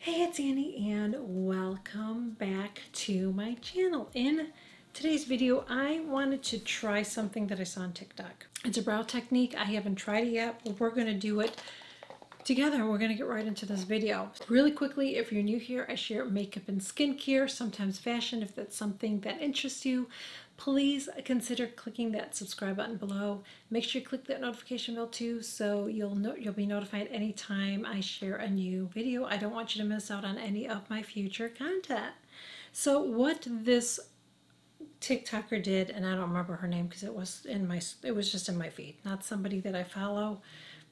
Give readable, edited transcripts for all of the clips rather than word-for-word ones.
Hey, it's Annie and welcome back to my channel. In today's video, I wanted to try something that I saw on TikTok. It's a brow technique. I haven't tried it yet, but we're going to do it together. We're going to get right into this video. Really quickly, if you're new here, I share makeup and skincare, sometimes fashion. If that's something that interests you, please consider clicking that subscribe button below. Make sure you click that notification bell too, so you'll be notified anytime I share a new video. I don't want you to miss out on any of my future content. So what this TikToker did, and I don't remember her name because it was just in my feed, not somebody that I follow.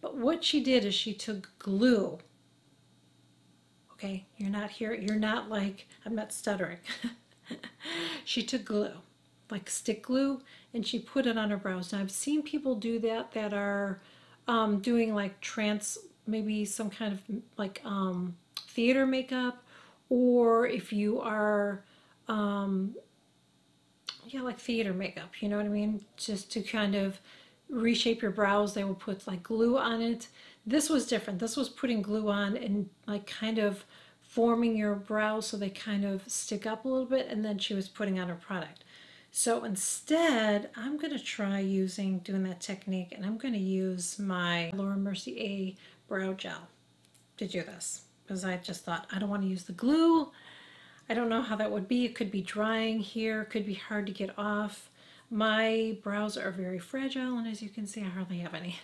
But what she did is she took glue. Okay, you're not like, I'm not stuttering. She took glue, like stick glue, and she put it on her brows. Now I've seen people do that are doing like maybe some kind of like theater makeup, or if you are yeah, like theater makeup, you know what I mean? Just to kind of reshape your brows, they will put like glue on it. This was different. This was putting glue on and like kind of forming your brows so they kind of stick up a little bit, and then she was putting on her product. So instead, I'm going to try doing that technique, and I'm going to use my Laura Mercier A brow gel to do this, because I just thought I don't want to use the glue. I don't know how that would be. It could be drying here, it could be hard to get off. My brows are very fragile, and as you can see, I hardly have any.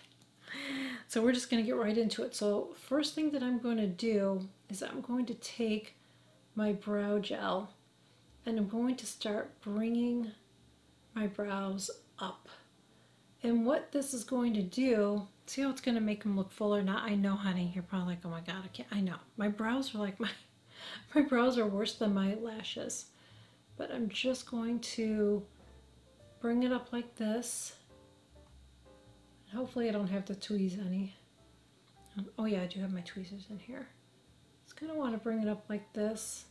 So we're just going to get right into it. So first thing that I'm going to do is I'm going to take my brow gel and I'm going to start bringing my brows up. And what this is going to do, see how it's going to make them look fuller? Now I know, honey, you're probably like, oh my God, I know. My brows are like my brows are worse than my lashes. But I'm just going to bring it up like this. Hopefully I don't have to tweeze any. Oh yeah, I do have my tweezers in here. Just kind of want to bring it up like this.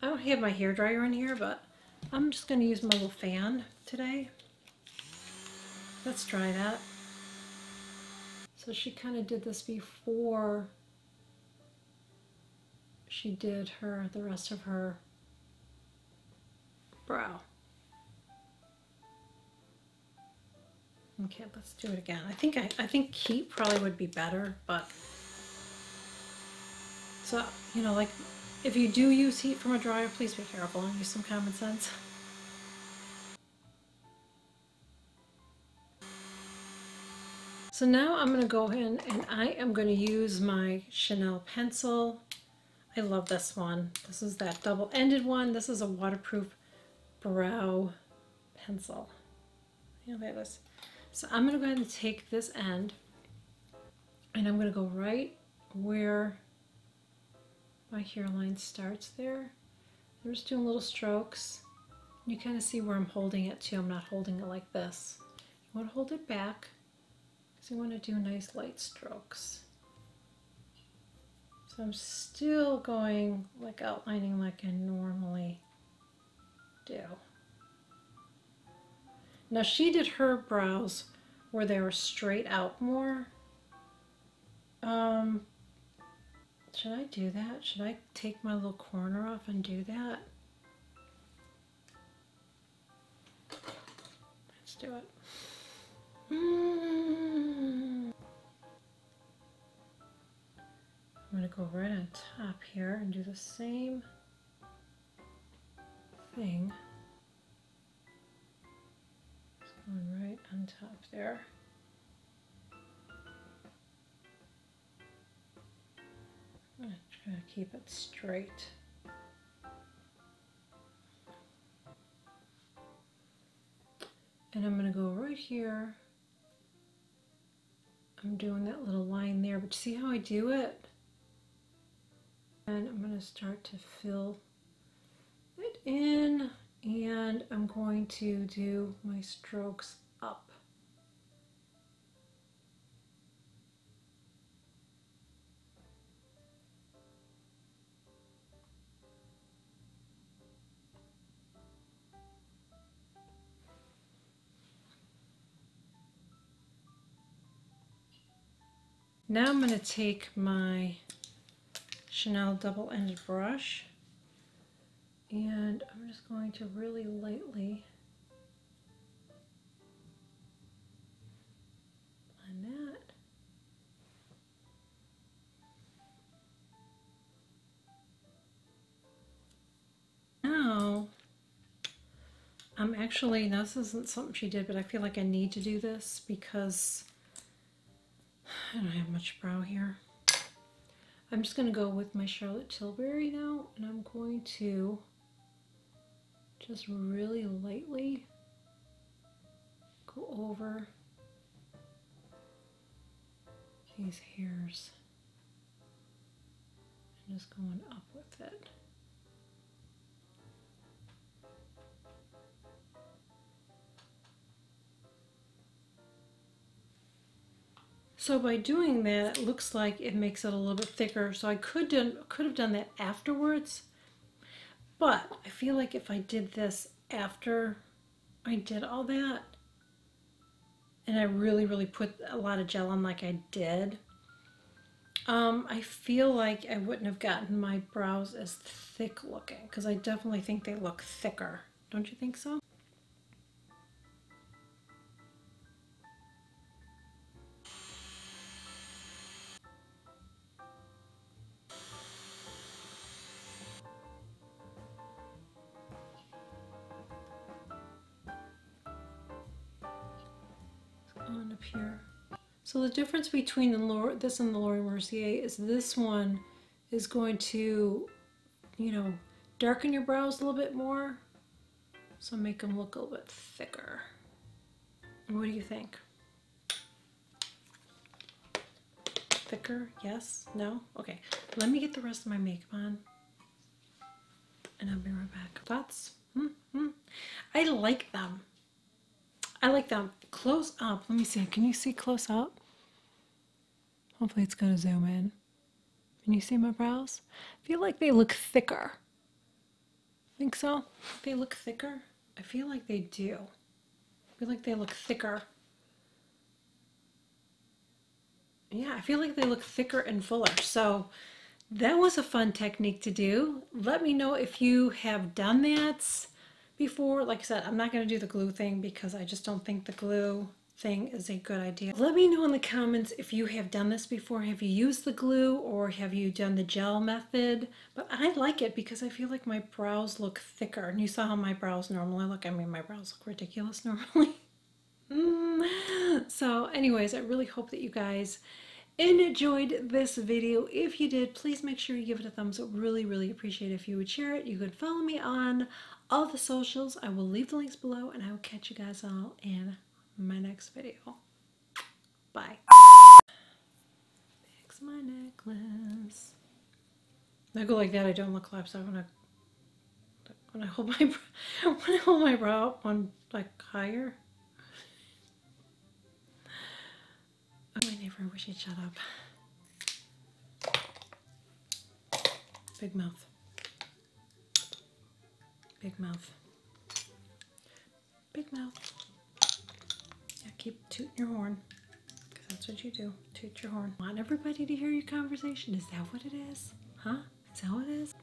I don't have my hairdryer in here, but I'm just going to use my little fan today. Let's try that. So she kind of did this before she did the rest of her brow. Okay, let's do it again. I think heat probably would be better, but so, you know, like if you do use heat from a dryer, please be careful and use some common sense. So now I'm going to go in and I am going to use my Chanel pencil. I love this one. This is that double-ended one. This is a waterproof brow pencil. Yeah, there it is. So I'm going to go ahead and take this end and I'm going to go right where my hairline starts there. I'm just doing little strokes. You kind of see where I'm holding it too. I'm not holding it like this. You want to hold it back because you want to do nice light strokes. So I'm still going like outlining like I normally do. Now she did her brows where they were straight out more. Should I do that? Should I take my little corner off and do that? Let's do it. I'm going to go right on top here and do the same thing. Just going right on top there. I'm going to try to keep it straight. And I'm going to go right here. I'm doing that little line there, but see how I do it? And I'm going to start to fill it in, and I'm going to do my strokes up. Now I'm going to take my Chanel double-ended brush. And I'm just going to really lightly blend that. Now, I'm actually, now this isn't something she did, but I feel like I need to do this because I don't have much brow here. I'm just going to go with my Charlotte Tilbury now, and I'm going to just really lightly go over these hairs and just going up with it. So by doing that, it looks like it makes it a little bit thicker. So I could have done that afterwards, but I feel like if I did this after I did all that, and I really put a lot of gel on like I did, I feel like I wouldn't have gotten my brows as thick looking, because I definitely think they look thicker. Don't you think so? On up here. So the difference between this and the Laura Mercier is this one is going to, you know, darken your brows a little bit more, so make them look a little bit thicker. What do you think? Thicker? Yes? No? Okay. Let me get the rest of my makeup on, and I'll be right back. Thoughts? I like them. I like them. Close up. Let me see. Can you see close up? Hopefully it's going to zoom in. Can you see my brows? I feel like they look thicker. Think so? They look thicker? I feel like they do. I feel like they look thicker. Yeah, I feel like they look thicker and fuller. So that was a fun technique to do. Let me know if you have done that before. Like I said, I'm not going to do the glue thing because I just don't think the glue thing is a good idea. Let me know in the comments if you have done this before. Have you used the glue or have you done the gel method? But I like it because I feel like my brows look thicker. And you saw how my brows normally look. I mean, my brows look ridiculous normally. So anyways, I really hope that you guys enjoyed this video. If you did, please make sure you give it a thumbs up. Really appreciate it if you would share it. You could follow me on all the socials. I will leave the links below, and I will catch you guys all in my next video. Bye. Fix my necklace. When I go like that, I don't look collapsed. When I hold my brow up one like higher. Oh, my neighbor, I wish he'd shut up. Big mouth. Big mouth. Big mouth. Yeah, keep tooting your horn. Because that's what you do. Toot your horn. Want everybody to hear your conversation? Is that what it is? Huh? Is that what it is?